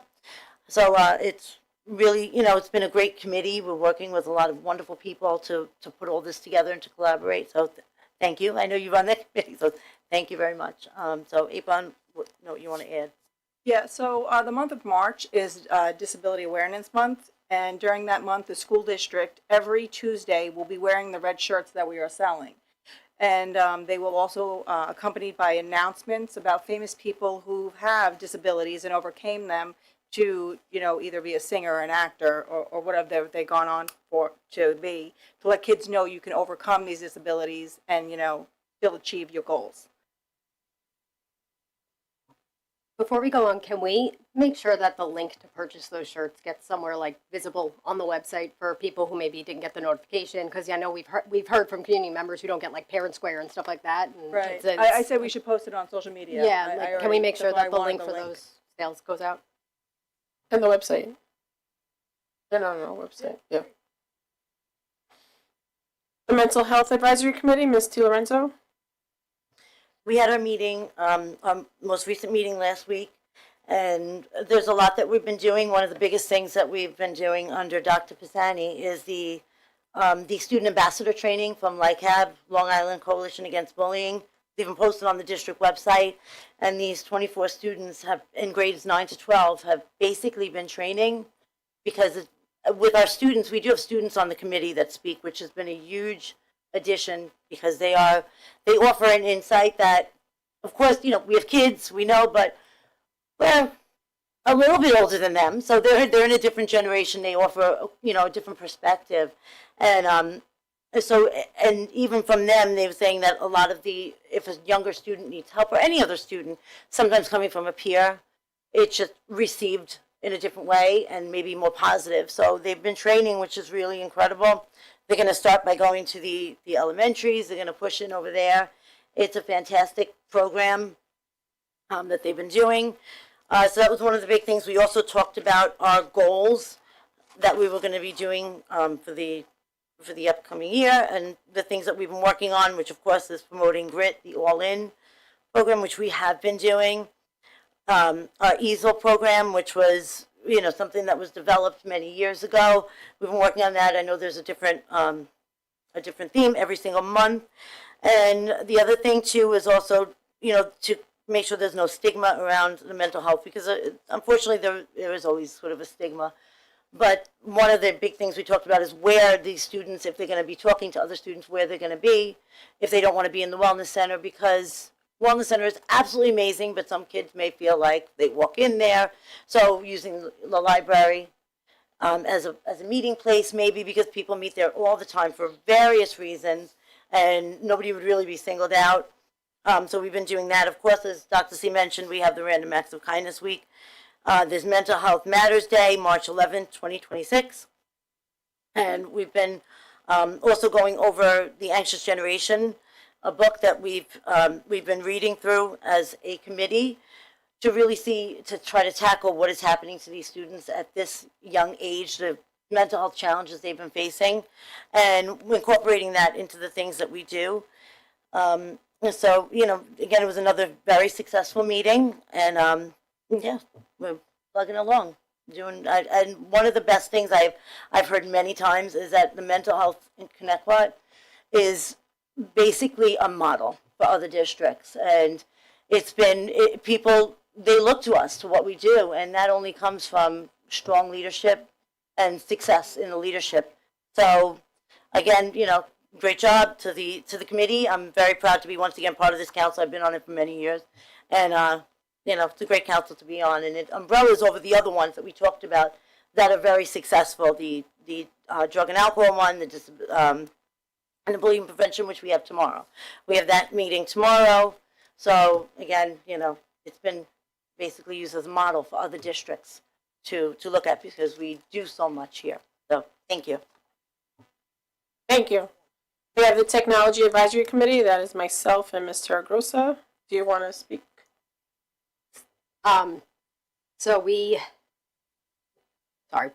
So it's really, it's been a great committee. We're working with a lot of wonderful people to put all this together and to collaborate. So thank you. I know you run that committee, so thank you very much. So Apon, what note you want to add? Yeah, so the month of March is Disability Awareness Month, and during that month, the school district, every Tuesday, will be wearing the red shirts that we are selling. And they will also accompanied by announcements about famous people who have disabilities and overcame them to, either be a singer or an actor or whatever they've gone on to be, to let kids know you can overcome these disabilities and, still achieve your goals. Before we go on, can we make sure that the link to purchase those shirts gets somewhere like visible on the website for people who maybe didn't get the notification? Because I know we've heard from community members who don't get like Parent Square and stuff like that. And Right. I said we should post it on social media. Yeah, can we make sure that the link for those sales goes out? And the website. And on our website, yeah. The Mental Health Advisory Committee, Ms. DiLorenzo. We had our meeting, our most recent meeting last week, and there's a lot that we've been doing. One of the biggest things that we've been doing under Dr. Pisani is the student ambassador training from LICAB, Long Island Coalition Against Bullying. They've been posted on the district website, and these 24 students have, in grades 9 to 12, have basically been training because with our students, we do have students on the committee that speak, which has been a huge addition because they offer an insight that, of course, we have kids, we know, but we're a little bit older than them, so they're in a different generation. They offer, a different perspective, and and even from them, they were saying that a lot of if a younger student needs help or any other student, sometimes coming from a peer, it's just received in a different way and maybe more positive. So they've been training, which is really incredible. They're going to start by going to the elementaries. They're going to push in over there. It's a fantastic program that they've been doing. So that was one of the big things. We also talked about our goals that we were going to be doing for the upcoming year and the things that we've been working on, which of course is promoting GRIT, the All-In program, which we have been doing. Our EASL program, which was something that was developed many years ago. We've been working on that. I know there's a different theme every single month. And the other thing too is also, to make sure there's no stigma around the mental health, because unfortunately there is always sort of a stigma. But one of the big things we talked about is where these students, if they're going to be talking to other students, where they're going to be, if they don't want to be in the wellness center, because Wellness Center is absolutely amazing, but some kids may feel like they walk in there. So using the library as a meeting place, maybe because people meet there all the time for various reasons, and nobody would really be singled out. So we've been doing that. Of course, as Dr. C mentioned, we have the Random Acts of Kindness Week. There's Mental Health Matters Day, March 11th, 2026. And we've been also going over The Anxious Generation, a book that we've been reading through as a committee to really to try to tackle what is happening to these students at this young age, the mental health challenges they've been facing, and incorporating that into the things that we do. So, again, it was another very successful meeting, and yeah, we're plugging along. And one of the best things I've heard many times is that the mental health in Connecticut is basically a model for other districts, and it's been people, they look to us to what we do, and that only comes from strong leadership and success in the leadership. So again, great job to the committee. I'm very proud to be once again part of this council. I've been on it for many years, and you know, it's a great council to be on, and it umbrellas over the other ones that we talked about that are very successful. The drug and alcohol one, and the bullying prevention, which we have tomorrow. We have that meeting tomorrow. So again, you know, it's been basically used as a model for other districts to look at because we do so much here. So thank you. Thank you. We have the Technology Advisory Committee. That is myself and Mr. Grossa. Do you want to speak? So we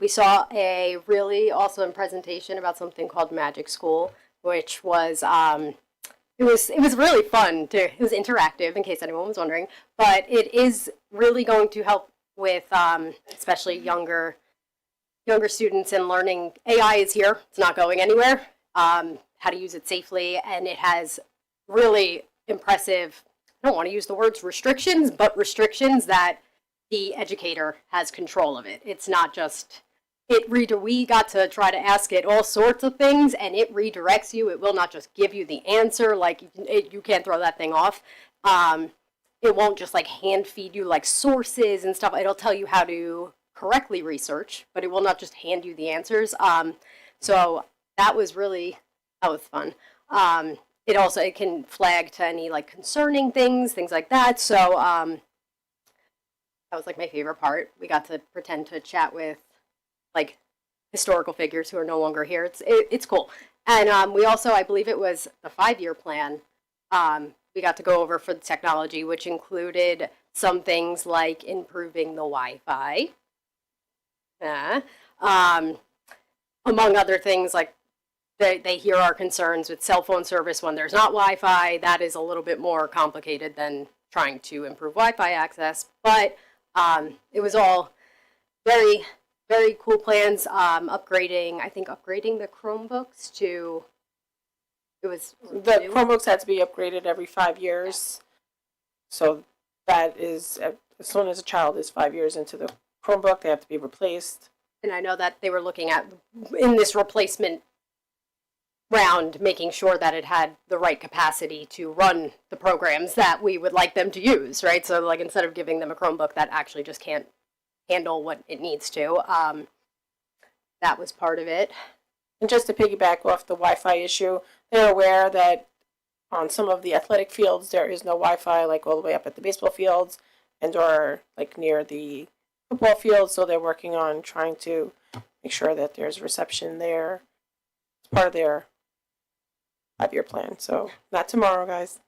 saw a really awesome presentation about something called Magic School, which was it was really fun. It was interactive, in case anyone was wondering, but it is really going to help with especially younger students in learning. AI is here; it's not going anywhere. How to use it safely, and it has really impressive. I don't want to use the words restrictions, but restrictions that the educator has control of it. It's not just we got to try to ask it all sorts of things, and it redirects you. It will not just give you the answer. Like you can't throw that thing off. It won't just like hand feed you like sources and stuff. It'll tell you how to correctly research, but it will not just hand you the answers. So that was fun. It can flag to any like concerning things like that. So that was like my favorite part. We got to pretend to chat with like historical figures who are no longer here. It's cool. And we also, I believe it was the 5-year plan. We got to go over for the technology, which included some things like improving the Wi-Fi. Among other things, like they hear our concerns with cell phone service when there's not Wi-Fi. That is a little bit more complicated than trying to improve Wi-Fi access. But it was all very, very cool plans. Upgrading the Chromebooks to, The Chromebooks had to be upgraded every 5 years. So that is, as soon as a child is 5 years into the Chromebook, they have to be replaced. And I know that they were looking at, in this replacement round, making sure that it had the right capacity to run the programs that we would like them to use, right? So like instead of giving them a Chromebook that actually just can't handle what it needs to, that was part of it. And just to piggyback off the Wi-Fi issue, they're aware that on some of the athletic fields there is no Wi-Fi, like all the way up at the baseball fields and or like near the football field. So they're working on trying to make sure that there's reception there. It's part of their 5-year plan. So not tomorrow, guys.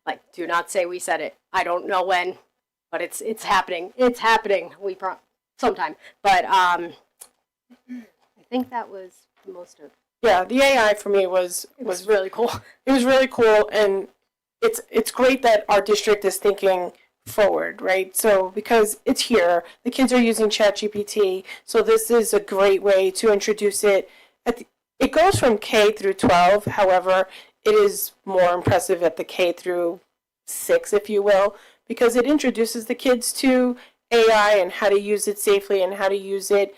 Like, do not say we said it. I don't know when, but it's happening. It's happening. Sometime. But I think that was most of. Yeah, the AI for me was really cool. It was really cool, and it's great that our district is thinking forward, right? So because it's here, the kids are using ChatGPT, so this is a great way to introduce it. It goes from K through 12, however, it is more impressive at the K through 6, if you will, because it introduces the kids to AI and how to use it safely and how to use it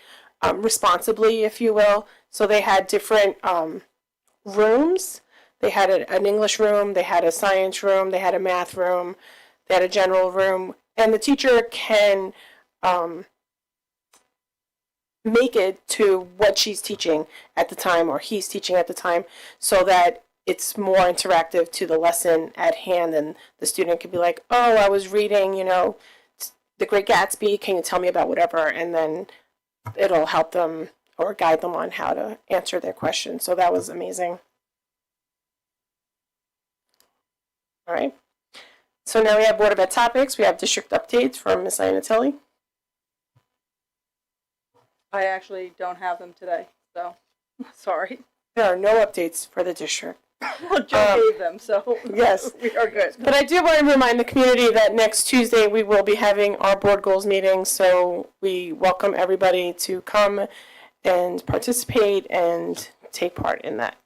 responsibly, if you will. So they had different rooms. They had an English room, they had a science room, they had a math room, they had a general room, and the teacher can make it to what she's teaching at the time or he's teaching at the time so that it's more interactive to the lesson at hand, and the student could be like, oh, I was reading, The Great Gatsby, can you tell me about whatever? And then it'll help them or guide them on how to answer their question. So that was amazing. All right. So now we have Board of Ed topics. We have district updates from Ms. Iannatelli. I actually don't have them today, so sorry. There are no updates for the district. Well, Joe gave them, so yes, we are good. But I do want to remind the community that next Tuesday we will be having our board goals meeting, so we welcome everybody to come and participate and take part in that.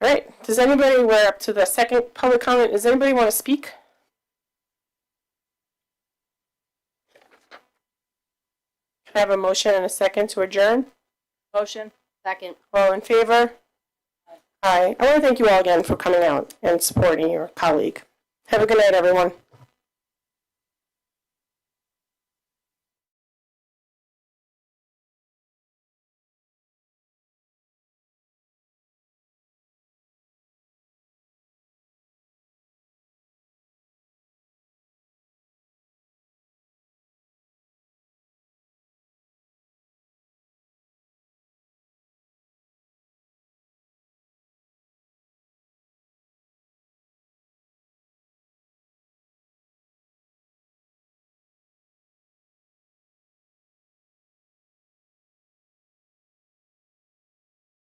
All right, we're up to the second public comment. Does anybody want to speak? Can I have a motion and a second to adjourn? Motion. Second. All in favor? Aye. I want to thank you all again for coming out and supporting your colleague. Have a good night, everyone.